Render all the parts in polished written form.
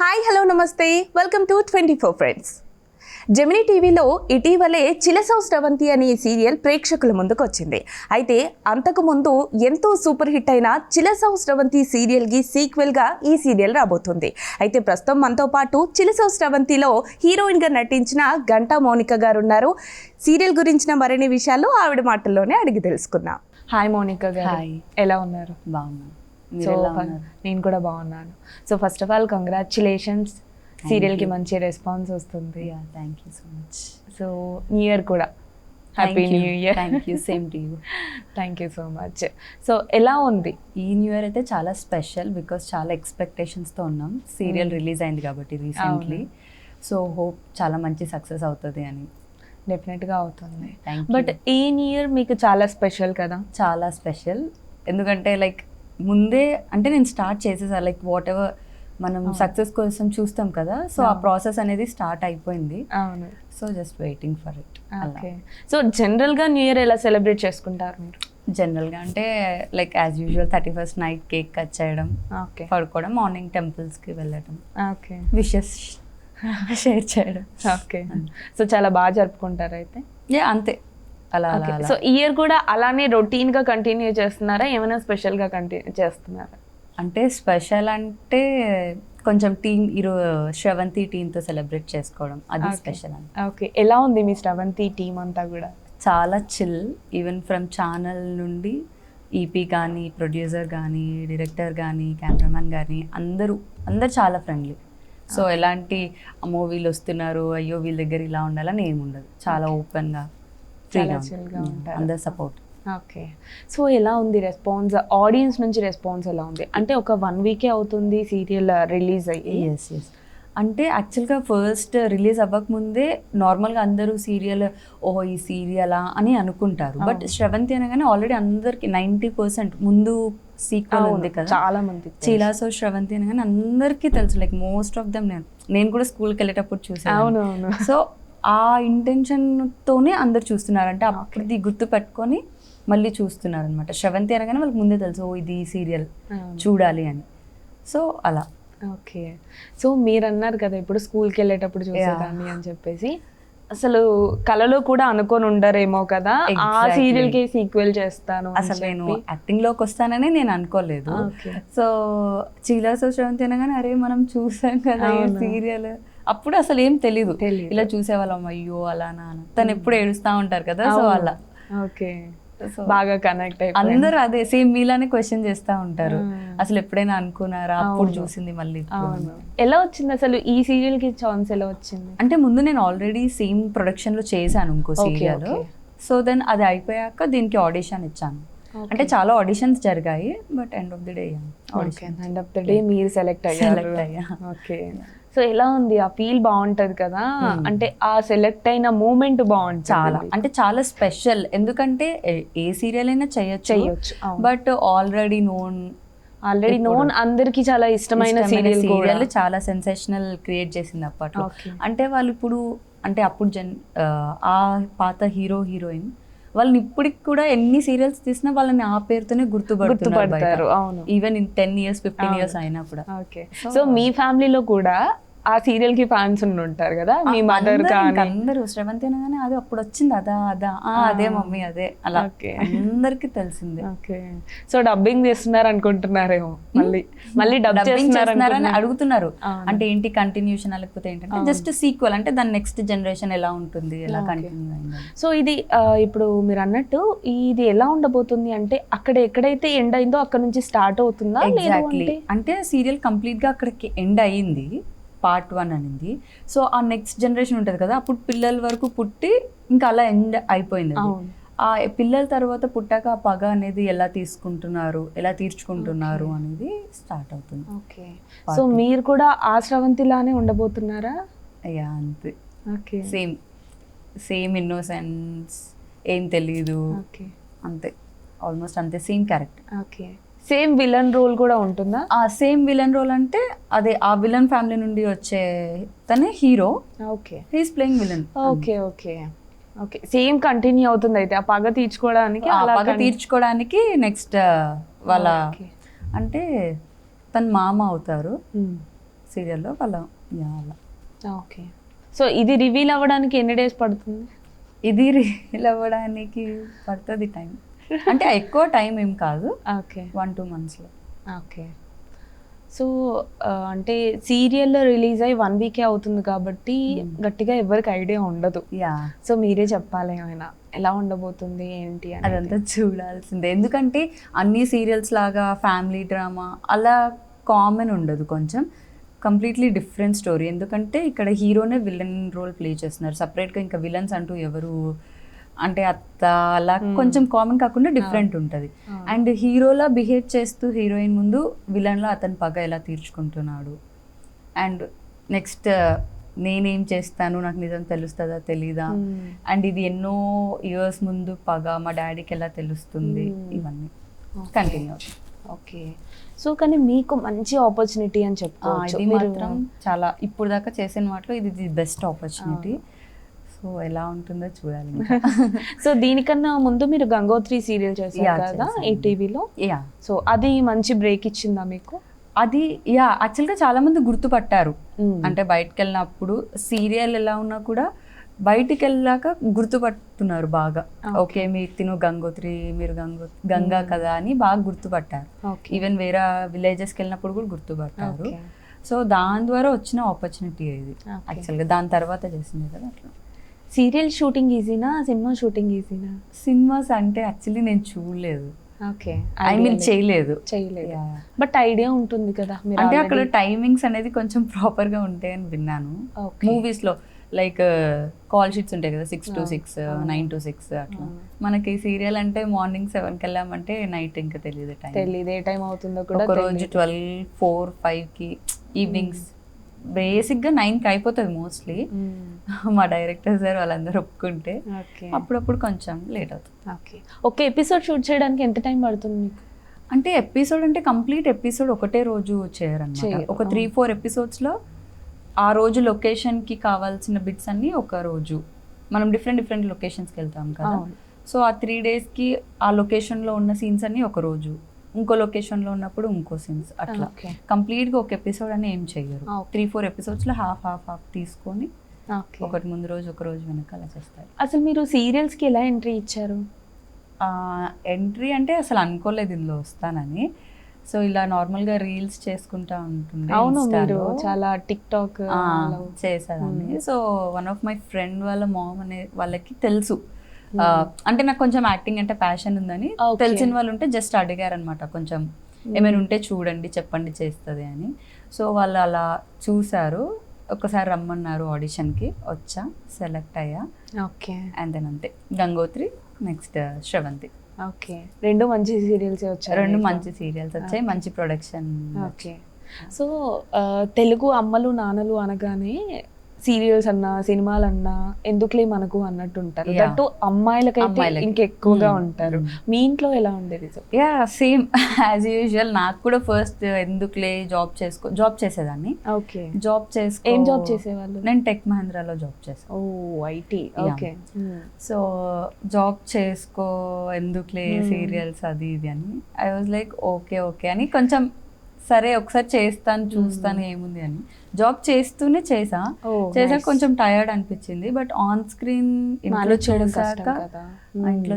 Hi hello నమస్తే welcome to 24 friends. Gemini టీవీలో ఇటీవలే చిలసౌ స్రవంతి అనే సీరియల్ ప్రేక్షకుల ముందుకు వచ్చింది. అయితే అంతకుముందు ఎంతో సూపర్ హిట్ అయిన చిలసౌ స్రవంతి సీరియల్కి సీక్వెల్గా ఈ సీరియల్ రాబోతుంది. అయితే ప్రస్తుతం మనతో పాటు చిలసౌ స్రవంతిలో హీరోయిన్గా నటించిన గంటా మౌనిక గారు ఉన్నారు. సీరియల్ గురించిన మరిన్ని విషయాలు ఆవిడ మాటల్లోనే అడిగి తెలుసుకుందాం. హాయ్ మౌనిక గారు, ఎలా ఉన్నారు? బాగున్నాను. సో నేను కూడా బాగున్నాను. So first of all congratulations, సీరియల్కి మంచి రెస్పాన్స్ వస్తుంది. Thank you so much. So new year కూడా happy new year. Thank you, same to you. Thank you so much. So ఎలా ఉంది ఈ న్యూ ఇయర్? అయితే చాలా స్పెషల్ బికాస్ చాలా ఎక్స్పెక్టేషన్స్తో ఉన్నాం. సీరియల్ రిలీజ్ అయింది కాబట్టి రీసెంట్లీ. సో హోప్ చాలా మంచి సక్సెస్ అవుతుంది అని. డెఫినెట్గా అవుతుంది. బట్ ఈ న్యూ ఇయర్ మీకు చాలా స్పెషల్ కదా? చాలా స్పెషల్, ఎందుకంటే లైక్ ముందే అంటే నేను స్టార్ట్ చేసేసా, లైక్ వాట్ ఎవర్ మనం సక్సెస్ కోసం చూస్తాం కదా, సో ఆ ప్రాసెస్ అనేది స్టార్ట్ అయిపోయింది. అవును. So just waiting for it. Okay. So జనరల్గా న్యూ ఇయర్ ఎలా సెలబ్రేట్ చేసుకుంటారు మీరు? జనరల్గా అంటే like as usual 31st night cake cut చేయడం, ఓకే, పడుకోవడం, మార్నింగ్ టెంపుల్స్కి వెళ్ళడం, ఓకే, విషెస్ షేర్ చేయడం. ఓకే. సో చాలా బాగా జరుపుకుంటారు అయితే. అంతే, అలా అలా. సో ఈ ఇయర్ కూడా అలానే రొటీన్గా కంటిన్యూ చేస్తున్నారా, ఏమైనా స్పెషల్గా కంటిన్యూ చేస్తున్నారా? అంటే స్పెషల్ అంటే కొంచెం టీమ్ శ్రవంతి టీంతో సెలబ్రేట్ చేసుకోవడం, అది స్పెషల్ అంటే. ఓకే. ఎలా ఉంది మీ శ్రవంతి టీం అంతా కూడా? చాలా చిల్. ఈవెన్ ఫ్రమ్ ఛానల్ నుండి ఈపీ కానీ, ప్రొడ్యూసర్ కానీ, డైరెక్టర్ కానీ, కెమెరామ్యాన్ కానీ అందరూ చాలా ఫ్రెండ్లీ. సో ఎలాంటి అమ్మో వీళ్ళు వస్తున్నారు, అయ్యో వీళ్ళ దగ్గర ఇలా ఉండాలని ఏమి ఉండదు. చాలా ఓపెన్గా ఫ్రీగా ఉంటారు, అందరు సపోర్ట్. ఓకే. సో ఎలా ఉంది రెస్పాన్స్, ఆడియన్స్ నుంచి రెస్పాన్స్ ఎలా ఉంది? అంటే ఒక 1 వీకే అవుతుంది సీరియల్ రిలీజ్ అయ్యి. ఎస్. అంటే యాక్చువల్గా ఫస్ట్ రిలీజ్ అవ్వకముందే నార్మల్గా అందరూ సీరియల్ ఓహో ఈ సీరియలా అని అనుకుంటారు. బట్ శ్రవంతి అనగానే ఆల్రెడీ అందరికి 90% ముందు సీక్వెల్ ఉంది కదా, చాలా మంది చిలసౌ శ్రవంతి అనగానే అందరికీ తెలుసు. లైక్ మోస్ట్ ఆఫ్ దమ్ నేను కూడా స్కూల్కి వెళ్ళేటప్పుడు చూసాను. అవునవును. సో ఆ ఇంటెన్షన్తోనే అందరు చూస్తున్నారు, అంటే అప్పటిది గుర్తు పెట్టుకొని మళ్ళీ చూస్తున్నారు అనమాట. శ్రవంతి అనగానే వాళ్ళకి ముందే తెలుసు ఓ ఇది సీరియల్ చూడాలి అని. సో అలా. ఓకే. సో మీరు అన్నారు కదా ఇప్పుడు స్కూల్కి వెళ్ళేటప్పుడు చూసేదాన్ని అని చెప్పేసి, అసలు కళలో కూడా అనుకొని ఉండరేమో కదా ఆ సీరియల్ కి సీక్వెల్ చేస్తాను. అసలు నేను యాక్టింగ్ లోకి వస్తానని నేను అనుకోలేదు. సో చిలసౌ శ్రవంతి అనగానే అరే మనం చూసాం కదా ఈ సీరియల్, అప్పుడు అసలు ఏం తెలీదు. ఇలా చూసేవాళ్ళం, అయ్యో అలానా. తను ఎప్పుడు ఏడుస్తా ఉంటారు కదా, సో అలా. ఓకే. బాగా కనెక్ట్ అయ్యి అందరూ అదే సేమ్ మీలానే క్వశ్చన్ చేస్తా ఉంటారు, అసలు ఎప్పుడైనా అనుకున్నారా, అప్పుడు చూసింది మళ్ళీ. ఎలా వచ్చింది అసలు ఈ సీరియల్ కి ఛాన్స్ ఎలా వచ్చింది? అంటే ముందు నేను ఆల్రెడీ సేమ్ ప్రొడక్షన్ లో చేశాను ఇంకో సీరియల్. సో దెన్ అది అయిపోయాక దీనికి ఆడిషన్ ఇచ్చాను. అంటే చాలా ఆడిషన్స్ జరిగాయి, but end of the day మీరు సెలెక్ట్ అయ్యా. ఓకే. సో ఎలా ఉంది ఆ ఫీల్? బాగుంటది కదా, అంటే ఆ సెలెక్ట్ అయిన మూమెంట్ బాగుంటుంది చాలా, అంటే చాలా స్పెషల్. ఎందుకంటే ఏ సీరియల్ అయినా చేయొచ్చు, బట్ ఆల్రెడీ నోన్ అందరికి చాలా ఇష్టమైన సీరియల్ చాలా సెన్సేషనల్ క్రియేట్ చేసింది అప్పట్లో. అంటే వాళ్ళు ఇప్పుడు అంటే అప్పుడు ఆ పాత హీరోయిన్ వాళ్ళని ఇప్పటికి కూడా ఎన్ని సీరియల్స్ తీసినా వాళ్ళని ఆ పేరుతోనే గుర్తుపడతారు. ఈవెన్ ఇన్ 10 years 15 years అయినా కూడా. ఓకే. సో మీ ఫ్యామిలీలో కూడా ఆ సీరియల్ కి ఫ్యాన్స్ ఉంటారు కదా, మీ మదర్ కానీ అందరూ శ్రవంతి అనగానే అదే అప్పుడు వచ్చింది అదే మమ్మీ అదే అలా అందరికి తెలిసింది. ఓకే. సో డబ్బింగ్ చేస్తున్నారు అనుకుంటున్నారేమో, మళ్ళీ డబ్ చేస్తున్నారని అడుగుతున్నారు. అంటే ఏంటి కంటిన్యూషన్, లేకపోతే ఏంటంటే జస్ట్ సీక్వెల్, అంటే దాని నెక్స్ట్ జనరేషన్ ఎలా ఉంటుంది, ఎలా కంటిన్యూ అయింది. సో ఇది ఇప్పుడు మీరు అన్నట్టు ఇది ఎలా ఉండబోతుంది అంటే అక్కడ ఎక్కడైతే ఎండ్ అయిందో అక్కడ నుంచి స్టార్ట్ అవుతుందా? ఎగ్జాక్ట్లీ. అంటే సీరియల్ కంప్లీట్ గా అక్కడికి ఎండ్ అయ్యింది, పార్ట్ 1 అనింది. సో ఆ నెక్స్ట్ జనరేషన్ ఉంటుంది కదా, అప్పుడు పిల్లల వరకు పుట్టి ఇంకా అలా ఎండ్ అయిపోయింది. ఆ పిల్లల తర్వాత పుట్టాక ఆ పగ అనేది ఎలా తీర్చుకుంటున్నారు అనేది స్టార్ట్ అవుతుంది. ఓకే. సో మీరు కూడా ఆ శ్రవంతిలానే ఉండబోతున్నారా? అయ్యా అంతే. ఓకే. సేమ్ ఇన్నోసెన్స్, ఏం తెలీదు, అంతే, ఆల్మోస్ట్ అంతే, same character. Okay. Same villain role కూడా ఉంటుందా? సేమ్ విలన్ రోల్ అంటే అదే ఆ విలన్ ఫ్యామిలీ నుండి వచ్చే తనే hero. Okay. He's playing villain. Okay. Same continue అవుతుంది అయితే ఆ పగ తీర్చుకోవడానికి నెక్స్ట్ వాళ్ళ అంటే తన మామ అవుతారు. సీరియల్లో అలా అలా. ఓకే. సో ఇది రివీల్ అవ్వడానికి ఎన్ని డేస్ పడుతుంది? ఇది రీల్ అవ్వడానికి పడుతుంది టైం, అంటే ఎక్కువ టైం ఏం కాదు, ఓకే 1-2 monthsలో. ఓకే. సో అంటే సీరియల్ రిలీజ్ అయ్యి 1 వీకే అవుతుంది కాబట్టి గట్టిగా ఎవరికి ఐడియా ఉండదు. సో మీరే చెప్పాలి ఏమైనా ఎలా ఉండబోతుంది ఏంటి అని. అదంతా చూడాల్సిందే, ఎందుకంటే అన్ని సీరియల్స్ లాగా ఫ్యామిలీ డ్రామా అలా కామన్ ఉండదు, కొంచెం కంప్లీట్లీ డిఫరెంట్ స్టోరీ. ఎందుకంటే ఇక్కడ హీరోనే విలన్ రోల్ ప్లే చేస్తున్నారు, సపరేట్గా ఇంకా విలన్స్ అంటూ ఎవరు అంటే అత్త అలా కొంచెం కామన్ కాకుండా డిఫరెంట్ ఉంటుంది. అండ్ హీరోలా బిహేవ్ చేస్తూ హీరోయిన్ ముందు విలన్లో అతని పగ ఎలా తీర్చుకుంటున్నాడు, అండ్ నెక్స్ట్ నేనేం చేస్తాను నాకు నిజం తెలుస్తుందా తెలీదా, అండ్ ఇది ఎన్నో ఇయర్స్ ముందు పగ మా డాడీకి ఎలా తెలుస్తుంది, ఇవన్నీ కంటిన్యూ. ఓకే. సో కానీ మీకు మంచి ఆపర్చునిటీ అని చెప్పుకోవచ్చు. ఇది మాత్రం చాలా ఇప్పుడు దాకా చేసిన వాటిలో ఇది ది బెస్ట్ ఆపర్చునిటీ. సో ఎలా ఉంటుందో చూడాలి. సో దీనికన్నా ముందు మీరు గంగోత్రి సీరియల్ చేశారు కదా ఈటీవీలో. సో అది మంచి బ్రేక్ ఇచ్చిందా మీకు? అది యాక్చువల్గా చాలా మంది గుర్తుపట్టారు, అంటే బయటకు వెళ్ళినప్పుడు సీరియల్ ఎలా ఉన్నా కూడా బయటికి వెళ్ళాక గుర్తుపడుతున్నారు బాగా. ఓకే మీరు తిను గంగోత్రి, మీరు గంగా కదా అని బాగా గుర్తుపట్టారు. ఈవెన్ వేరే విలేజెస్కి వెళ్ళినప్పుడు కూడా గుర్తుపట్టారు. సో దాని ద్వారా వచ్చిన ఆపర్చునిటీ ఇది యాక్చువల్గా, దాని తర్వాత చేసింది కదా అట్లా. సీరియల్ షూటింగ్ ఈజీనా, సినిమా షూటింగ్ ఈజీనా? సినిమాస్ అంటే యాక్చువల్లీ నేను చూడలేదు, ఓకే ఐ మీన్ చేయలేదు. బట్ ఐడియా ఉంటుంది కదా, అంటే అక్కడ టైమింగ్స్ అనేది కొంచెం ప్రాపర్గా ఉంటాయని విన్నాను. మూవీస్లో లైక్ కాల్ షీట్స్ ఉంటాయి కదా 6 to 6, 9 to 6 అట్లా. మనకి సీరియల్ అంటే మార్నింగ్ 7కి వెళ్ళామంటే నైట్ ఇంకా తెలియదు ఏ టైం అవుతుందో కూడా. ఒక రోజు 12, 4, 5కి ఈవినింగ్స్ బేసిక్గా 9కి అయిపోతుంది మోస్ట్లీ. మా డైరెక్టర్ సార్ వాళ్ళందరూ ఒప్పుకుంటే అప్పుడప్పుడు కొంచెం లేట్ అవుతుంది. ఓకే. ఒక ఎపిసోడ్ షూట్ చేయడానికి ఎంత టైం పడుతుంది మీకు? అంటే ఎపిసోడ్ అంటే కంప్లీట్ ఎపిసోడ్ ఒకటే రోజు చేయరన్నమాట. ఒక 3-4 ఎపిసోడ్స్లో ఆ రోజు లొకేషన్కి కావాల్సిన బిట్స్ అన్నీ ఒక రోజు మనం డిఫరెంట్ లొకేషన్స్కి వెళ్తాం కదా. సో ఆ 3 daysకి ఆ లొకేషన్లో ఉన్న సీన్స్ అన్నీ ఒక రోజు, ఇంకో లొకేషన్లో ఉన్నప్పుడు ఇంకో సీన్స్, అట్లా కంప్లీట్గా ఒక ఎపిసోడ్ అని ఏం చెయ్యరు. 3-4 ఎపిసోడ్స్లో హాఫ్ తీసుకొని ఒకటి ముందు రోజు ఒక రోజు వెనకాల చేస్తారు. అసలు మీరు సీరియల్స్కి ఎలా ఎంట్రీ ఇచ్చారు? ఎంట్రీ అంటే అసలు అనుకోలేదు ఇందులో వస్తానని. సో ఇలా నార్మల్గా రీల్స్ చేసుకుంటా ఉంటుండే. అవును, మీరు చాలా టిక్టాక్ చేసేదాన్ని. So one of my friend వాళ్ళ మామ్ అనే వాళ్ళకి తెలుసు, అంటే నాకు కొంచెం యాక్టింగ్ అంటే ప్యాషన్ ఉందని తెలిసిన వాళ్ళు ఉంటే జస్ట్ అడిగారు అనమాట, కొంచెం ఏమైనా ఉంటే చూడండి చెప్పండి చేస్తుంది అని. సో వాళ్ళు అలా చూసారు, ఒకసారి రమ్మన్నారు ఆడిషన్కి, వచ్చా, సెలెక్ట్ అయ్యా. ఓకే. అండ్ దెన్ అంతే గంగోత్రి, నెక్స్ట్ శ్రవంతి. ఓకే. 2 మంచి సీరియల్స్ వచ్చాయి. 2 మంచి సీరియల్స్ వచ్చాయి, మంచి ప్రొడక్షన్. ఓకే. సో తెలుగు అమ్మలు నాన్నలు అనగానే సీరియల్స్ అన్నా సినిమాలు అన్నా ఎందుకులే మనకు అన్నట్టు ఉంటారు. దట్టు అమ్మాయిలకైతే ఇంకెక్కువగా ఉంటారు. మీ ఇంట్లో ఎలా ఉండేది? Same as usual. నాకు కూడా ఫస్ట్ ఎందుకులే జాబ్ చేసేదాన్ని. ఓకే. ఏం జాబ్ చేసేవాళ్ళు? నేను టెక్ మహీంద్రాలో జాబ్ చేసాను. ఓ ఐటీ. ఓకే. సో జాబ్ చేసుకో ఎందుకులే సీరియల్స్ అది ఇది అని ఐ వాజ్ లైక్ ఓకే అని కొంచెం సరే ఒకసారి చేస్తాను చూస్తాను ఏముంది అని జాబ్ చేస్తూనే చేసాక కొంచెం టైర్డ్ అనిపించింది. బట్ ఆన్ స్క్రీన్ ఇంట్లో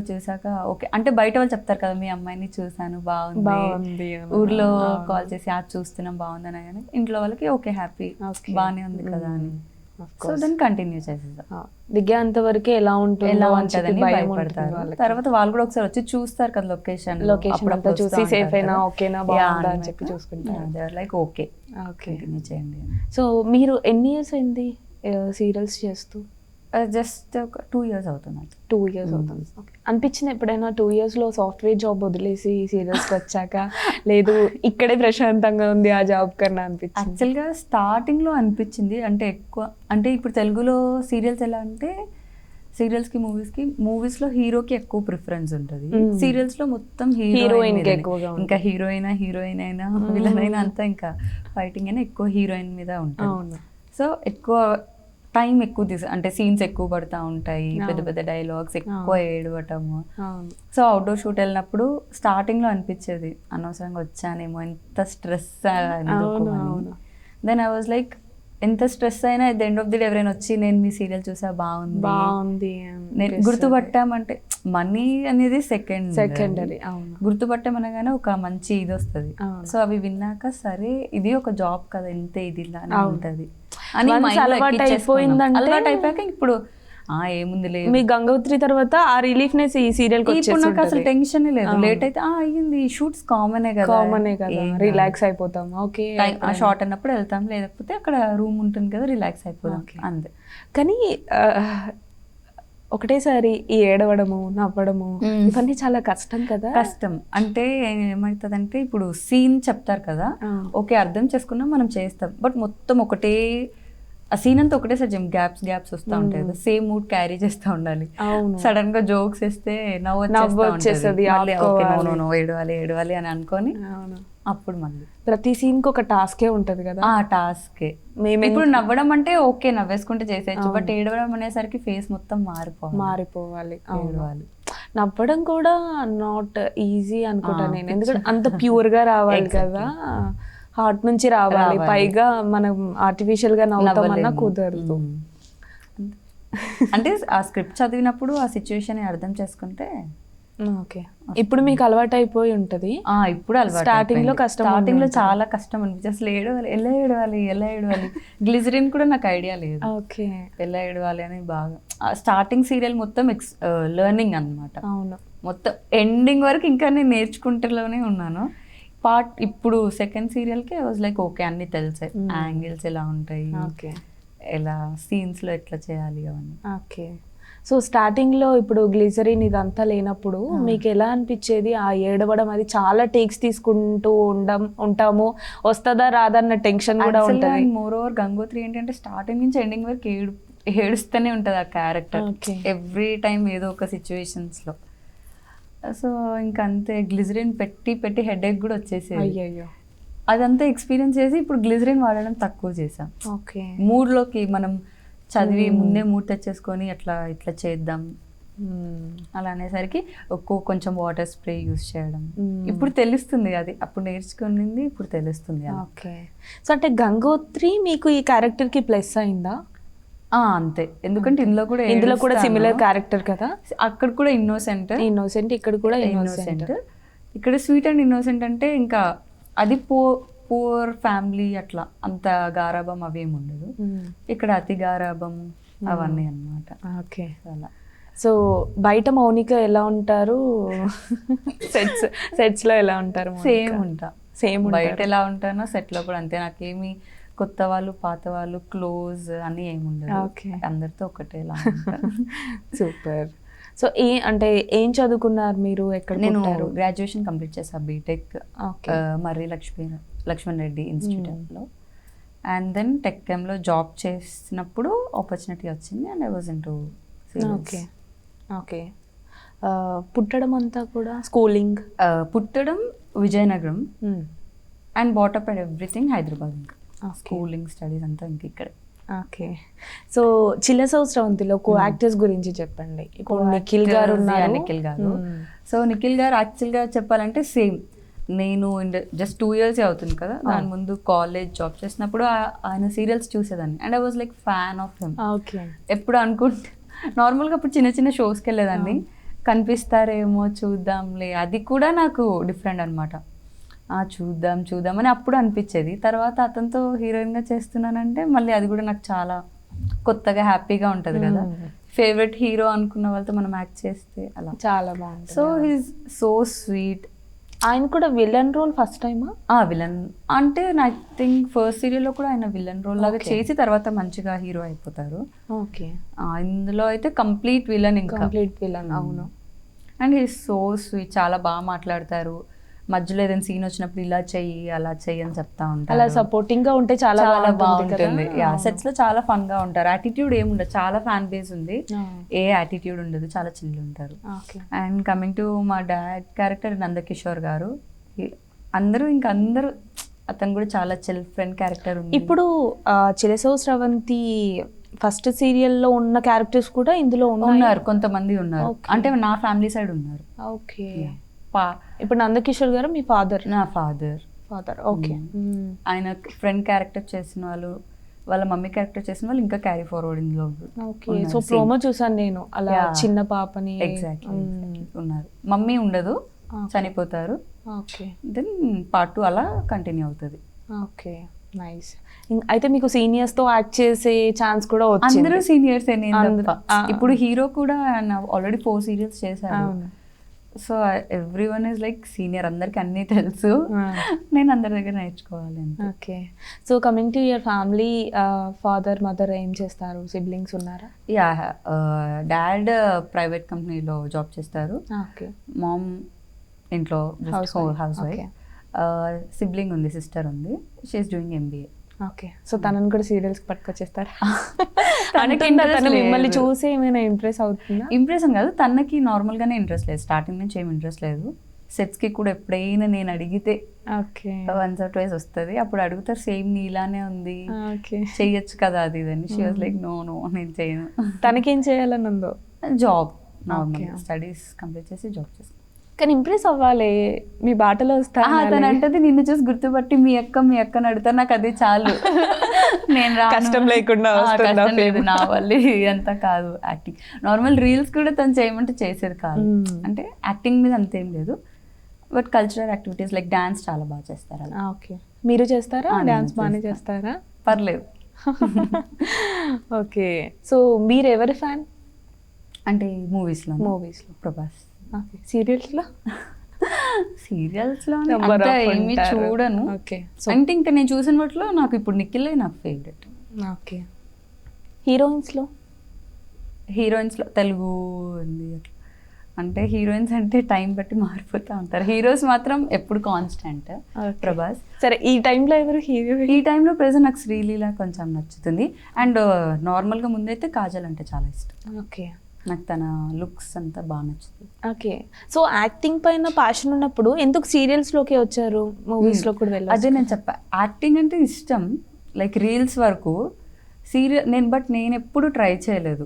చూసాక ఓకే అంటే బయట వాళ్ళు చెప్తారు కదా మీ అమ్మాయిని చూసాను బాగుంది, ఊర్లో కాల్ చేసి చూస్తున్నాం బాగుందని, కానీ ఇంట్లో వాళ్ళకి ఓకే హ్యాపీ బాగానే ఉంది కదా అని. సో దాన్ని కంటిన్యూ చేసేసా. దిగేంత వరకే ఎలా ఉంటుందని భయపడతారు. తర్వాత వాళ్ళు కూడా ఒకసారి వచ్చి చూస్తారు కదా లొకేషన్ చూసి సేఫ్ అయినా ఓకేనా బాగుందా అని చెప్పి చూసుకుంటారు. లైక్ ఓకే కంటిన్యూ చేయండి. సో మీరు ఎన్ని ఇయర్స్ అయింది సీరియల్స్ చేస్తూ? జస్ట్ ఒక 2 years అవుతుంది. 2 years అవుతుంది. అనిపించింది ఎప్పుడైనా 2 yearsలో సాఫ్ట్వేర్ జాబ్ వదిలేసి సీరియల్స్కి వచ్చాక లేదు ఇక్కడే ప్రశాంతంగా ఉంది ఆ జాబ్ కన్నా అనిపించింది? యాక్చువల్గా స్టార్టింగ్లో అనిపించింది, అంటే ఎక్కువ అంటే ఇప్పుడు తెలుగులో సీరియల్స్ ఎలా అంటే సీరియల్స్కి మూవీస్లో హీరోకి ఎక్కువ ప్రిఫరెన్స్ ఉంటుంది, సీరియల్స్లో మొత్తం హీరోయిన్ ఎక్కువగా, ఇంకా హీరోయిన్ అయినా విలన్ అయినా అంతా ఇంకా ఫైటింగ్ అయినా ఎక్కువ హీరోయిన్ మీద ఉంటుంది. సో ఎక్కువ టైం ఎక్కువ అంటే సీన్స్ ఎక్కువ పడుతూ ఉంటాయి, పెద్ద డైలాగ్స్ ఎక్కువ ఏడవటము. సో అవుట్డోర్ షూట్ వెళ్ళినప్పుడు స్టార్టింగ్ లో అనిపించేది అనవసరంగా వచ్చానేమో, ఎంత స్ట్రెస్ ఎందుకు అని. దెన్ ఐ వాజ్ లైక్ ఎంత స్ట్రెస్ అయినా at the end of the day ఎవరైనా వచ్చి నేను మీ సీరియల్ చూసా బాగుంది నేను గుర్తుపట్టామంటే మనీ అనేది సెకండరీ. అవును, గుర్తుపట్టామనగానే ఒక మంచి ఇది వస్తుంది. సో అవి విన్నాక సరే ఇది ఒక జాబ్ కదా ఇంతే ఇది ఇలా అని ఉంటది అని అలవాటు అయిపోయిందంటే అలవాటు అయిపోయాక ఇప్పుడు ఏముంది లేదు. మీ గంగోత్రి తర్వాత ఆ రిలీఫ్నెస్ ఈ సీరియల్ ఇప్పుడు నాకు అసలు టెన్షన్ లేదు. లేట్ అయితే అయ్యింది, షూట్స్ కామనే కదా, రిలాక్స్ అయిపోతాం. ఓకే, షార్ట్ అన్నప్పుడు వెళ్తాం, లేకపోతే అక్కడ రూమ్ ఉంటుంది కదా రిలాక్స్ అయిపోతాం అంతే. కానీ ఒకటేసారి ఈ ఏడవడము నవ్వడము ఇవన్నీ చాలా కష్టం కదా. కష్టం అంటే ఏమవుతుందంటే ఇప్పుడు సీన్ చెప్తారు కదా, ఓకే అర్థం చేసుకున్నా మనం చేస్తాం, బట్ మొత్తం ఒకటే ఆ సీన్ అంతా ఒకటేసారి గ్యాప్స్ వస్తూ ఉంటాయి కదా, సేమ్ మూడ్ క్యారీ చేస్తూ ఉండాలి. సడన్ గా జోక్స్ వేస్తే నవ్వు వచ్చేస్తుంది, ఏడవాలి అని అనుకొని అప్పుడు మళ్ళీ ప్రతి సీన్ కి ఒక టాస్కే ఉంటది కదా. ఆ టాస్కే ఇప్పుడు నవ్వడం అంటే ఓకే నవ్వేసుకుంటే చేసేయచ్చు, బట్ ఏడవడం అనేసరికి ఫేస్ మొత్తం మారిపోవాలి. నవ్వడం కూడా నాట్ ఈజీ అనుకుంటా నేను, ఎందుకంటే అంత ప్యూర్ గా రావాలి కదా, హార్ట్ నుంచి రావాలి. పైగా మనం ఆర్టిఫిషియల్ గా నవ్వుతామన్నా కుదరదు. అంటే ఆ స్క్రిప్ట్ చదివినప్పుడు ఆ సిచ్యువేషన్ అర్థం చేసుకుంటే ఓకే. ఇప్పుడు మీకు అలవాటు అయిపోయి ఉంటది. ఇప్పుడు స్టార్టింగ్ లో చాలా కష్టం అనిపించి అసలు ఎలా ఏడవాలి గ్లిజరిన్ కూడా నాకు ఐడియా లేదు. ఓకే, ఎలా ఏడవాలి అని బాగా స్టార్టింగ్ సీరియల్ మొత్తం లెర్నింగ్ అన్నమాట. అవును, మొత్తం ఎండింగ్ వరకు ఇంకా నేను నేర్చుకుంటూనే ఉన్నాను. ఇప్పుడు సెకండ్ సీరియల్ కి వాజ్ లైక్ ఓకే అన్ని తెలిసాయి, యాంగిల్స్ ఎలా ఉంటాయి, ఎలా సీన్స్ లో ఎట్లా చేయాలి అవన్నీ. ఓకే, సో స్టార్టింగ్ లో ఇప్పుడు గ్లిజరిన్ ఇదంతా లేనప్పుడు మీకు ఎలా అనిపించేది? ఆ ఏడవడం అది చాలా టేక్స్ తీసుకుంటూ ఉంటాము, వస్తుందా రాదన్న టెన్షన్ కూడా ఉంటుంది. మోర్ ఓవర్ గంగోత్రి ఏంటంటే స్టార్టింగ్ నుంచి ఎండింగ్ వరకు ఏడుస్తూనే ఉంటది ఆ క్యారెక్టర్, ఎవ్రీ టైం ఏదో ఒక సిచ్యువేషన్స్ లో. సో ఇంకా అంతే గ్లిజరిన్ పెట్టి హెడేక్ కూడా వచ్చేసేది. అయ్యయ్యో, అదంతా ఎక్స్పీరియన్స్ చేసి ఇప్పుడు గ్లిజరిన్ వాడడం తక్కువ చేసాం. ఓకే, మూడ్లోకి మనం చదివి ముందే మూడ్ తెచ్చేసుకొని ఇట్లా చేద్దాం అలా అనేసరికి కొంచెం వాటర్ స్ప్రే యూస్ చేయడం ఇప్పుడు తెలుస్తుంది. అది అప్పుడు నేర్చుకునింది ఇప్పుడు తెలుస్తుంది. ఓకే, సో అంటే గంగోత్రి మీకు ఈ క్యారెక్టర్ కి ప్లస్ అయిందా? అంతే, ఎందుకంటే ఇందులో కూడా సిమిలర్ క్యారెక్టర్ కదా. అక్కడ కూడా ఇన్నోసెంట్, ఇక్కడ కూడా ఇన్నోసెంట్. ఇక్కడ స్వీట్ అండ్ ఇన్నోసెంట్ అంటే ఇంకా అది పూర్ ఫ్యామిలీ అట్లా అంత గారాబం అవేమి ఉండదు. ఇక్కడ అతి గారాబం అవన్నీ అన్నమాట. ఓకే, అలా. సో బయట మౌనిక ఎలా ఉంటారు, సెట్స్ లో ఎలా ఉంటారు? సేమ్ బయట ఎలా ఉంటానో సెట్ లో కూడా అంతే. నాకేమి కొత్త వాళ్ళు పాత వాళ్ళు క్లోజ్ అని ఏముండదు, అందరితో ఒకటే. సూపర్. సో అంటే ఏం చదువుకున్నారు మీరు? ఎక్కడ? నేను గ్రాడ్యుయేషన్ కంప్లీట్ చేసా, బీటెక్ మర్రి లక్ష్మణ్ రెడ్డి ఇన్స్టిట్యూట్లో. అండ్ దెన్ టెక్ఎంలో జాబ్ చేసినప్పుడు ఆపర్చునిటీ వచ్చింది and I was into serials. Okay, పుట్టడం అంతా కూడా స్కూలింగ్ పుట్టడం Vizianagaram and బాటప్ and everything Hyderabad. ఇంకా స్కూలింగ్ స్టడీస్ అంతా ఇంక ఇక్కడే. ఓకే, సో చిల్లసౌ స్రవంతిలో కో యాక్టర్స్ గురించి చెప్పండి. ఇప్పుడు నిఖిల్ గారు. సో నిఖిల్ గారు యాక్చువల్గా చెప్పాలంటే సేమ్ నేను జస్ట్ 2 years అవుతుంది కదా, దాని ముందు కాలేజ్ జాబ్ చేసినప్పుడు ఆయన సీరియల్స్ చూసేదాన్ని and I was like fan of him. Okay, ఎప్పుడు అనుకుంటే నార్మల్గా అప్పుడు చిన్న షోస్కి వెళ్ళేదాన్ని, కనిపిస్తారేమో చూద్దాంలే, అది కూడా నాకు డిఫరెంట్ అనమాట. చూద్దాం అని అప్పుడు అనిపించేది. తర్వాత అతనితో హీరోయిన్గా చేస్తున్నానంటే మళ్ళీ అది కూడా నాకు చాలా కొత్తగా హ్యాపీగా ఉంటుంది కదా. ఫేవరెట్ హీరో అనుకున్న వాళ్ళతో మనం యాక్ట్ చేస్తే అలా చాలా బాగుంది. So he's so sweet. ఆయన కూడా విలన్ రోల్ ఫస్ట్ టైమా? విలన్ అంటే ఐ థింక్ ఫస్ట్ సీరియల్లో కూడా ఆయన విలన్ రోల్ లాగా చేసి తర్వాత మంచిగా హీరో అయిపోతారు. ఓకే, ఇందులో అయితే కంప్లీట్ విలన్. అవును. అండ్ హీస్ సో స్వీట్, చాలా బాగా మాట్లాడతారు. మధ్యలో ఏదైనా సీన్ వచ్చినప్పుడు ఇలా చెయ్యి అలా చెయ్యి అని చెప్తా ఉంటారు. అలా సపోర్టింగ్ గా ఉంటే చాలా బాగుంటుంది. సెట్స్ లో చాలా ఫన్ గా ఉంటారు. యాటిట్యూడ్ ఏముండదు, చాలా ఫ్యాన్ బేస్ ఉంది, ఏ యాటిట్యూడ్ ఉండదు, చాలా చిల్ ఉంటారు. అండ్ కమింగ్ టు మా డాడ్ క్యారెక్టర్ నందకిషోర్ గారు, అందరూ అతను కూడా చాలా చిల్ ఫ్రెండ్ క్యారెక్టర్ ఉంది. ఇప్పుడు చిలసౌ స్రవంతి ఫస్ట్ సీరియల్లో ఉన్న క్యారెక్టర్స్ కూడా ఇందులో ఉన్నారు, కొంతమంది ఉన్నారు, అంటే నా ఫ్యామిలీ సైడ్ ఉన్నారు. ఓకే, ఇప్పుడు నందకిషోర్ గారు మీ ఫాదర్? నా ఫాదర్. ఫాదర్. ఓకే. ఆయన ఫ్రెండ్ క్యారెక్టర్ చేసిన వాళ్ళు, వాళ్ళ మమ్మీ క్యారెక్టర్ చేసిన వాళ్ళు ఇంకా క్యారీ ఫార్వర్డ్ ఇందులో. ఓకే. సో ప్రోమో చూసాను నేను, అలా చిన్న పాపని. ఎగ్జాక్ట్లీ ఉన్నారు. మమ్మీ ఉండదు, చనిపోతారు. ఓకే. దెన్ పార్ట్ 2 అలా కంటిన్యూ అవుతుంది. Okay, nice. అయితే మీకు సీనియర్స్ తో యాక్ట్ చేసే ఛాన్స్ కూడా వచ్చింది? అందరూ సీనియర్స్. ఇప్పుడు హీరో కూడా ఆల్రెడీ 4 సీరియల్స్ చేశారు. So every one is like senior, అందరికి అన్నీ తెలుసు. నేను అందరి దగ్గర నేర్చుకోవాలి. Okay. So coming to your family, father mother ఏం చేస్తారు? సిబ్లింగ్స్ ఉన్నారా? యా, డాడ్ ప్రైవేట్ కంపెనీలో జాబ్ చేస్తారు. ఓకే. మామ్ ఇంట్లో హౌస్ వైఫ్. సిబ్లింగ్ ఉంది, సిస్టర్ ఉంది, she's doing MBA. Okay. So తనని కూడా సీరియల్స్ పట్టుకొచ్చేస్తారా? తనకి మిమ్మల్ని చూసి ఏమైనా ఇంప్రెస్ అవుతుందా? ఇంప్రెస్ అని కాదు, తనకి నార్మల్ గానే ఇంట్రెస్ట్ లేదు, స్టార్టింగ్ నుంచి ఏం ఇంట్రెస్ట్ లేదు. సెట్స్ కి కూడా ఎప్పుడైనా నేను అడిగితే ఓకే వన్స్ ఆర్ ట్వైస్ వస్తుంది. అప్పుడు అడుగుతారు సేమ్ నీలానే ఉంది, ఓకే చెయ్యొచ్చు కదా అది ఇదని. షీ వాజ్ లైక్ నో నేను చేయను. తనకేం చేయాలని ఉందో? జాబ్, నార్మల్ స్టడీస్ కంప్లీట్ చేసి జాబ్ చేస్తాను. కానీ ఇంప్రెస్ అవ్వాలి, మీ బాటలో వస్తా. తను అంటది నిన్ను చూసి గుర్తుపట్టి మీ అక్కని అడుగుతా, నాకు అది చాలు. నేను కష్టం లేకుండా కష్టం లేదు నా వల్ల, అంతా కాదు. యాక్టింగ్ నార్మల్ రీల్స్ కూడా తను చేయమంటే చేసేది కాదు. అంటే యాక్టింగ్ మీద అంతేం లేదు, but cultural activities like dance చాలా బాగా చేస్తారు అలా. ఓకే. మీరు చేస్తారా? డాన్స్ బాగానే చేస్తారా? పర్లేదు. ఓకే. సో మీరు ఎవరి ఫ్యాన్? అంటే మూవీస్లో ప్రభాస్. సీరియల్స్లో? సీరియల్స్లో ఏమి చూడను. ఓకే. అంటే ఇంకా నేను చూసిన వాటిలో నాకు ఇప్పుడు నిఖిలే నాకు ఫేవరెట్. ఓకే. హీరోయిన్స్లో తెలుగు ఉంది. అంటే హీరోయిన్స్ అంటే టైం బట్టి మారిపోతూ ఉంటారు, హీరోస్ మాత్రం ఎప్పుడు కాన్స్టెంట్. ప్రభాస్. సరే, ఈ టైంలో ఎవరు హీరో? ఈ టైంలో ప్రెజెంట్ నాకు శ్రీలీల కొంచెం నచ్చుతుంది. అండ్ నార్మల్గా ముందైతే కాజల్ అంటే చాలా ఇష్టం. ఓకే. నాకు తన లుక్స్ అంతా బాగా నచ్చుతుంది. ఓకే. సో యాక్టింగ్ పైన ప్యాషన్ ఉన్నప్పుడు ఎందుకు సీరియల్స్లోకి వచ్చారు? మూవీస్లో కూడా వెళ్ళారు? అదే నేను చెప్పా, యాక్టింగ్ అంటే ఇష్టం లైక్ రీల్స్ వరకు. నేను ఎప్పుడు ట్రై చేయలేదు.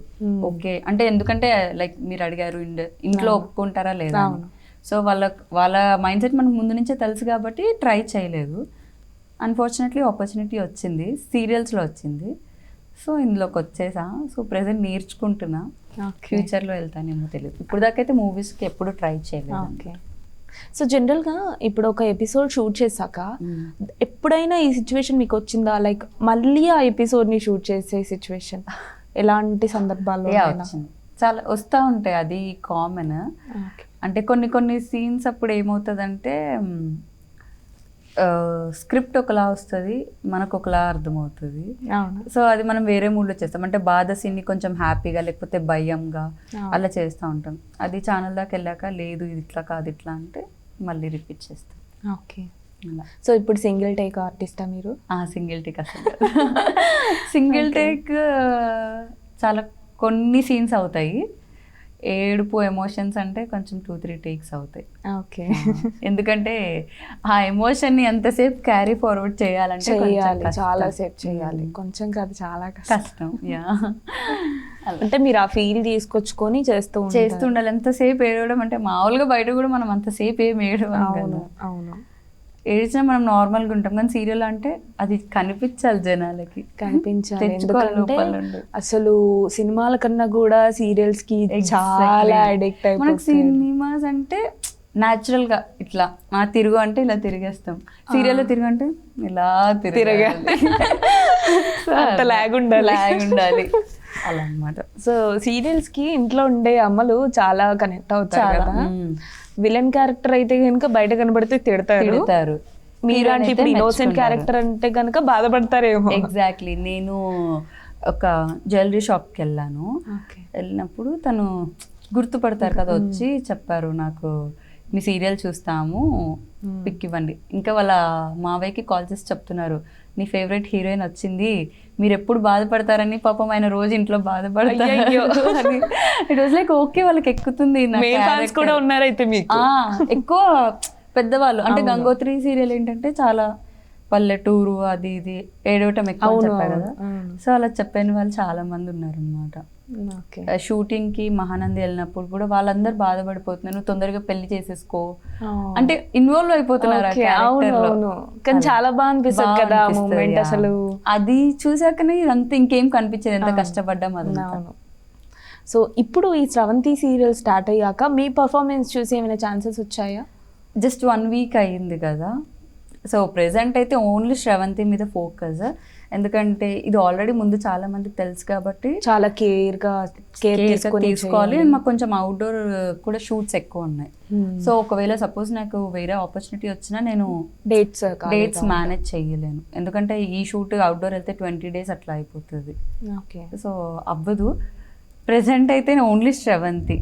ఓకే అంటే ఎందుకంటే లైక్ మీరు అడిగారు ఇంట్లో ఒప్పుకుంటారా లేదా, సో వాళ్ళ మైండ్ సెట్ మనకు ముందు నుంచే తెలుసు కాబట్టి ట్రై చేయలేదు. అన్ఫార్చునేట్లీ ఆపర్చునిటీ వచ్చింది, సీరియల్స్లో వచ్చింది. సో ఇందులోకి వచ్చేసా. సో ప్రెసెంట్ నేర్చుకుంటున్నా, ఫ్యూచర్లో వెళ్తానేమో తెలియదు. ఇప్పుడు దాకైతే మూవీస్కి ఎప్పుడు ట్రై చేయలేదు. ఓకే. సో జనరల్గా ఇప్పుడు ఒక ఎపిసోడ్ షూట్ చేశాక ఎప్పుడైనా ఈ సిచ్యువేషన్ మీకు వచ్చిందా? లైక్ మళ్ళీ ఆ ఎపిసోడ్ని షూట్ చేసే సిచ్యువేషన్ ఎలాంటి సందర్భాల్లో? చాలా వస్తూ ఉంటాయి, అది కామన్. అంటే కొన్ని సీన్స్ అప్పుడు ఏమవుతుందంటే స్క్రిప్ట్ ఒకలా వస్తుంది, మనకు ఒకలా అర్థమవుతుంది. సో అది మనం వేరే మూడ్లో చేస్తాం. అంటే బాధ సీన్ని కొంచెం హ్యాపీగా లేకపోతే భయంగా అలా చేస్తూ ఉంటాం. అది ఛానల్ దాకా వెళ్ళాక లేదు ఇది ఇట్లా కాదు ఇట్లా అంటే మళ్ళీ రిపీట్ చేస్తాం. ఓకే. సో ఇప్పుడు సింగిల్ టేక్ ఆర్టిస్టా మీరు? సింగిల్ టేక్ అసలు సింగిల్ టేక్ చాలా కొన్ని సీన్స్ అవుతాయి. ఏడుపు ఎమోషన్స్ అంటే కొంచెం 2-3 టేక్స్ అవుతాయి. ఓకే. ఎందుకంటే ఆ ఎమోషన్ని ఎంతసేపు క్యారీ ఫార్వర్డ్ చేయాలంటే చాలా సేపు చేయాలి, కొంచెం కాదు చాలా కష్టం. అంటే మీరు ఆ ఫీల్ తీసుకొచ్చుకొని చేస్తుండాలి. ఎంతసేపు ఏడవడం అంటే మామూలుగా బయట కూడా మనం అంతసేపు ఏం ఏడవం కదా. అవును, ఏడ్చినా మనం నార్మల్గా ఉంటాం, కానీ సీరియల్ అంటే అది కనిపించాలి, జనాలకి కనిపించాలి. అసలు సినిమాల కన్నా కూడా సీరియల్స్ కి చాలా అడిక్ట్ అయిపోయి. మనకి సినిమాస్ అంటే న్యాచురల్ గా ఇట్లా తిరుగు అంటే ఇలా తిరిగేస్తాం, సీరియల్లో తిరుగు అంటే ఇలా తిరగాలి, లాగ్ ఉండాలి అలా అన్నమాట. సో సీరియల్స్ కి ఇంట్లో ఉండే అమ్మలు చాలా కనెక్ట్ అవుతారు కదా. విలన్ క్యారెక్టర్ అయితే కనుక బయట కనబడితే తిడతారు, మీలాంటి ఇప్పుడు ఇన్నోసెంట్ క్యారెక్టర్ అంటే కనుక బాధపడతారేమో. ఎగ్జాక్ట్లీ. నేను ఒక జ్యువెలరీ షాప్కి వెళ్ళినప్పుడు తను గుర్తుపడతారు కదా, వచ్చి చెప్పారు నాకు మీ సీరియల్ చూస్తాము పిక్ ఇవ్వండి. ఇంకా వాళ్ళ మావయ్యకి కాల్ చేసి చెప్తున్నారు నీ ఫేవరెట్ హీరోయిన్ వచ్చింది, మీరు ఎప్పుడు బాధపడతారని. పాపం ఆయన రోజు ఇంట్లో బాధపడతారు. ఇట్ వాజ్ లైక్ ఓకే వాళ్ళకి ఎక్కుతుంది. కూడా ఉన్నారైతే మీకు ఎక్కువ పెద్దవాళ్ళు. అంటే గంగోత్రి సీరియల్ ఏంటంటే చాలా పల్లెటూరు అది ఇది ఏడవటం ఎక్కువ చెప్పారు కదా, సో అలా చెప్పని వాళ్ళు చాలా మంది ఉన్నారనమాట. ఓకే. షూటింగ్కి మహానంది వెళ్ళినప్పుడు కూడా వాళ్ళందరూ బాధపడిపోతున్నారు, నువ్వు తొందరగా పెళ్లి చేసేసుకో అంటే ఇన్వాల్వ్ అయిపోతున్నారు ఆ character లో. అవును, కానీ చాలా బాగా అనిపిస్తుంది కదా ఆ మూమెంట్ అసలు. అది చూసాకనే ఇదంతా ఇంకేం కనిపించేది, ఎంత కష్టపడ్డాం అది. అవును. సో ఇప్పుడు ఈ స్రవంతి సీరియల్ స్టార్ట్ అయ్యాక మీ పర్ఫార్మెన్స్ చూసి ఏమైనా ఛాన్సెస్ వచ్చాయా? జస్ట్ 1 వీక్ అయ్యింది కదా, సో ప్రెసెంట్ అయితే ఓన్లీ శ్రవంతి మీద ఫోకస్. ఎందుకంటే ఇది ఆల్రెడీ ముందు చాలా మందికి తెలుసు కాబట్టి చాలా కేర్ తీసుకోవాలి. అండ్ మాకు కొంచెం అవుట్డోర్ కూడా షూట్స్ ఎక్కువ ఉన్నాయి. సో ఒకవేళ సపోజ్ నాకు వేరే ఆపర్చునిటీ వచ్చినా నేను డేట్స్ మేనేజ్ చేయలేను, ఎందుకంటే ఈ షూట్ అవుట్డోర్ వెళ్తే 20 days అట్లా అయిపోతుంది. ఓకే. సో అవ్వదు. ప్రెసెంట్ అయితే ఓన్లీ శ్రవంతి.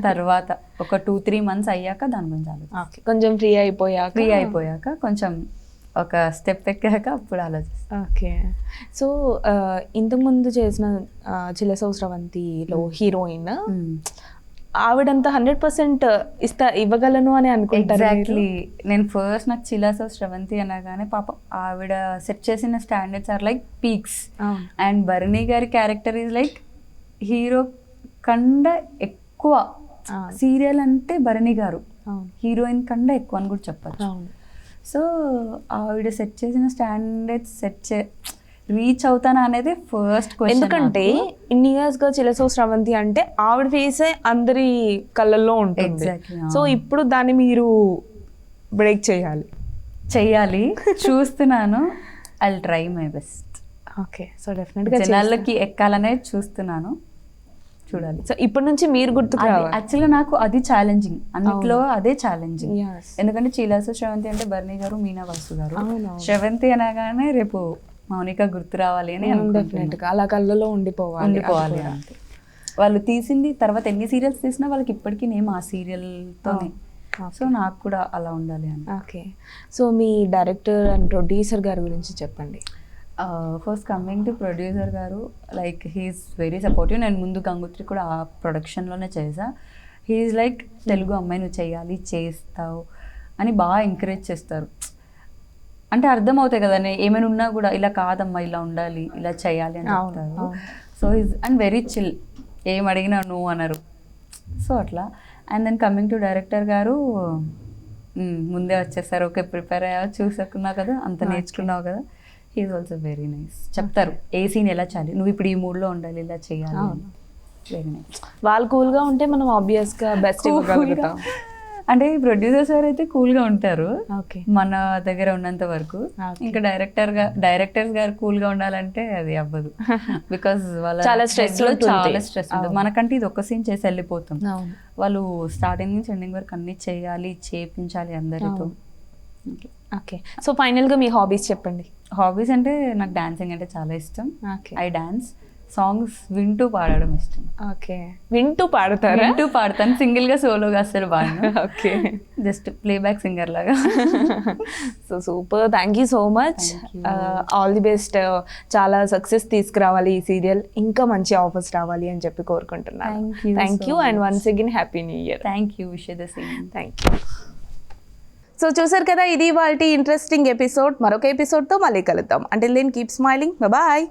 తర్వాత ఒక 2-3 months అయ్యాక దాని గురించి ఆలోచిస్తాను. కొంచెం ఫ్రీ అయిపోయాక కొంచెం ఒక స్టెప్ ఎక్కాక అప్పుడు ఆలోచిస్తాను. ఓకే. సో ఇంతకుముందు చేసిన చిలసౌ స్రవంతిలో హీరోయిన్ ఆవిడంతా 100% ఇవ్వగలను అని అనుకుంటారు. ఎగ్జాక్ట్లీ. నేను ఫస్ట్ నాకు చిలాసో శ్రవంతి అనగానే పాపం ఆవిడ సెట్ చేసిన standards are like peaks. And Bharani గారి క్యారెక్టర్ ఈజ్ లైక్ హీరో కంటే ఎక్కువ. సీరియల్ అంటే భరణి గారు, హీరోయిన్ కంటే ఎక్కువ అని కూడా చెప్పచ్చు. సో ఆవిడ సెట్ చేసిన స్టాండర్డ్స్ రీచ్ అవుతానా అనేది ఫస్ట్ క్వశ్చన్. ఎందుకంటే ఇన్ని ఇయర్స్ గా చిలసౌ స్రవంతి అంటే ఆవిడ ఫేసే అందరి కళ్ళల్లో ఉంటుంది. సో ఇప్పుడు దాన్ని మీరు బ్రేక్ చెయ్యాలి. చూస్తున్నాను. I will try my best. Okay. So definite గా జనాలకి ఎక్కాలనే చూస్తున్నాను, చూడాలి. సో ఇప్పటి నుంచి మీరు గుర్తుకు రావాలి. యాక్చువల్గా నాకు అది ఛాలెంజింగ్, అన్నిట్లో అదే ఛాలెంజింగ్. ఎందుకంటే చిలాసు శ్రవంతి అంటే భరణి గారు, మీనా వాసు గారు. శ్రవంతి అనగానే రేపు మౌనిక గుర్తు రావాలి అని డెఫినెట్ గా అలా కళ్ళలో ఉండిపోవాలి అంతే. వాళ్ళు తీసింది తర్వాత ఎన్ని సీరియల్స్ తీసినా వాళ్ళకి ఇప్పటికీ నేమ్ ఆ సీరియల్తోనే. సో నాకు కూడా అలా ఉండాలి అని. Okay. So me director and producer గారి గురించి చెప్పండి. ఫస్ట్ కమింగ్ టు ప్రొడ్యూసర్ గారు, లైక్ హీఈస్ వెరీ సపోర్టివ్. నేను ముందు గంగోత్రి కూడా ఆ ప్రొడక్షన్లోనే చేసా. హీఈస్ లైక్ తెలుగు అమ్మాయి నువ్వు చేయాలి, చేస్తావు అని బాగా ఎంకరేజ్ చేస్తారు. అంటే అర్థమవుతాయి కదా, ఏమైనా ఉన్నా కూడా ఇలా కాదమ్మా, ఇలా ఉండాలి, ఇలా చేయాలి అని చెప్తారు. So is and very chill, ఏం అడిగినా నో అనరు. సో అట్లా. And then coming to director గారు, ముందే వచ్చేస్తారు. ఓకే ప్రిపేర్ అయ్యావు, చూసుకున్నావు కదా, అంత నేర్చుకున్నావు కదా. He's also very nice. చెప్తారు ఏ సీన్ ఎలా చేయాలి, నువ్వు ఇప్పుడు ఈ మూడ్లో ఉండాలి, ఇలా చేయాలి. Very nice. వాళ్ళు కూల్గా ఉంటే మనం ఆబ్వియస్ గా బెస్ట్ ఇవ్వగలుగుతాం. అంటే ప్రొడ్యూసర్ సార్ అయితే కూల్గా ఉంటారు మన దగ్గర ఉన్నంత వరకు. ఇంకా డైరెక్టర్స్ గారు కూల్గా ఉండాలంటే అది అవ్వదు. బికాస్ వాళ్ళ చాలా స్ట్రెస్ ఉంటుంది. మనకంటే ఇది ఒక్క సీన్ చేసి వెళ్ళిపోతాం. వాళ్ళు స్టార్టింగ్ నుంచి ఎండింగ్ వరకు అన్ని చేయాలి, చేయించాలి అందరితో. ఓకే. సో ఫైనల్గా మీ హాబీస్ చెప్పండి. హాబీస్ అంటే నాకు డాన్సింగ్ అంటే చాలా ఇష్టం. I dance. సాంగ్స్ వింటూ పాడడం ఇష్టం. ఓకే. వింటూ పాడతాను, సింగిల్ గా సోలోగా అసలు పాడను. ఓకే. జస్ట్ ప్లేబ్యాక్ సింగర్ లాగా. So super, thank you so much. All the best. చాలా సక్సెస్ తీసుకురావాలి ఈ సీరియల్, ఇంకా మంచి ఆఫర్స్ రావాలి అని చెప్పి కోరుకుంటున్నాను. Thank you and once again happy new year. Thank you. Wish the same. Thank you. So చూసారు కదా, ఇది వాళ్ళ ఇంట్రెస్టింగ్ ఎపిసోడ్. మరొక ఎపిసోడ్తో మళ్ళీ కలుద్దాం. Until then keep smiling. Bye.